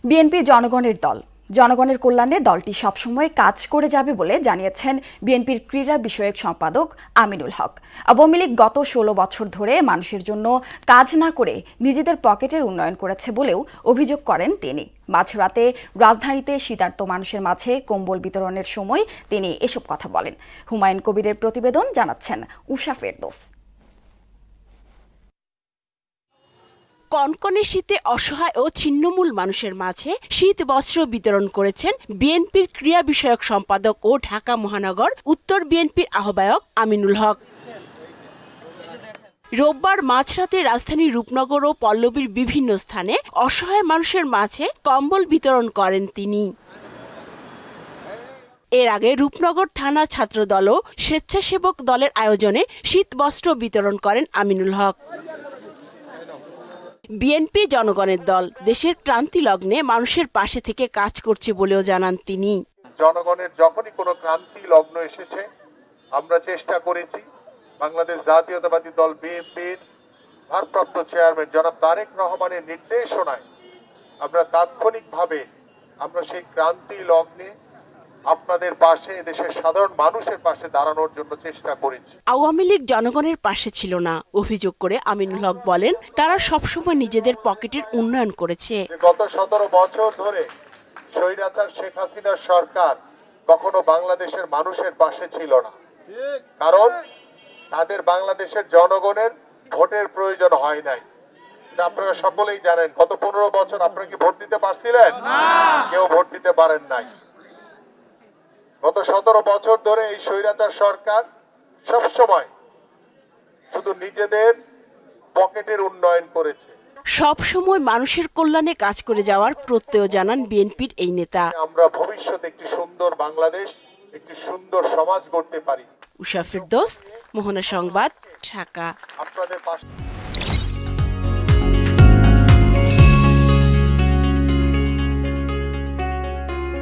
BNP জনগণের দল। জনগণের কল্যাণে দলটি সবসময় কাজ করে যাবে বলে জানিয়েছেন বিএনপির ক্রীড়া বিষয়ক সম্পাদক আমিনুল হক। আওয়ামী লীগ গত ১৬ বছর ধরে মানুষের জন্য কাজ না করে নিজেদের পকেটের উন্নয়ন করেছে বলেও অভিযোগ করেন তিনি। মাঝরাতে রাজধানীতে শীতার্ত মানুষের মাঝে কম্বল বিতরণের সময় তিনি এসব কথা বলেন। হুমায়ুন কবিরের প্রতিবেদন, জানাচ্ছেন উষা ফেরদৌস। কনকনে শীতে অসহায় ও ছিন্নমূল মানুষের মাঝে শীত বস্ত্র বিতরণ করেছেন বিএনপির ক্রীড়া বিষয়ক সম্পাদক ও ঢাকা মহানগর উত্তর বিএনপির আহ্বায়ক আমিনুল হক। রোববার মাঝরাতে রাজধানীর রূপনগর ও পল্লবীর বিভিন্ন স্থানে অসহায় মানুষের মাঝে কম্বল বিতরণ করেন তিনি। এর আগে রূপনগর থানা ছাত্রদল ও স্বেচ্ছাসেবক দলের আয়োজনে শীত বস্ত্র বিতরণ করেন আমিনুল হক। বিএনপি জনগণের দল, দেশের ক্রান্তি লগ্নে মানুষের পাশে থেকে কাজ করছে বলেও জানান তিনি। জনগণের যখনই কোনো ক্রান্তি লগ্ন এসেছে, আমরা চেষ্টা করেছি বাংলাদেশ জাতীয়তাবাদী দল বিএনপির ভারপ্রাপ্ত চেয়ারম্যান জনাব তারেক রহমানের নির্দেশনায় আমরা তাৎক্ষণিকভাবে সেই ক্রান্তি লগ্নে আপনাদের পাশে, দেশের সাধারণ মানুষের পাশে দাঁড়ানোর জন্য চেষ্টা করেছি। আওয়ামী লীগ জনগণের পাশে ছিল না অভিযোগ করে আমিনুল হক বলেন, তারা সবসময় নিজেদের পকেটের উন্নয়ন করেছে। গত ১৭ বছর ধরে স্বৈরাচার শেখ হাসিনার সরকার কখনো বাংলাদেশের মানুষের পাশে ছিল না, কারণ তাদের বাংলাদেশের জনগণের ভোটের প্রয়োজন হয় নাই। আপনারা সকলেই জানেন, গত ১৫ বছর আপনারা কি ভোট দিতে পারছিলেন? কেউ ভোট দিতে পারেন নাই। গত ১৭ বছর ধরে এই স্বৈরাচার সরকার সবসময় শুধু নিজেদের পকেটের উন্নয়ন করেছে। সব সময় মানুষের কল্যাণে কাজ করে যাওয়ার প্রত্যয় জানান বিএনপির এই নেতা। আমরা ভবিষ্যতে একটি সুন্দর বাংলাদেশ, একটি সুন্দর সমাজ গড়তে পারি। উষা ফেরদৌস, মোহনা সংবাদ, ঢাকা। আপনাদের পাশে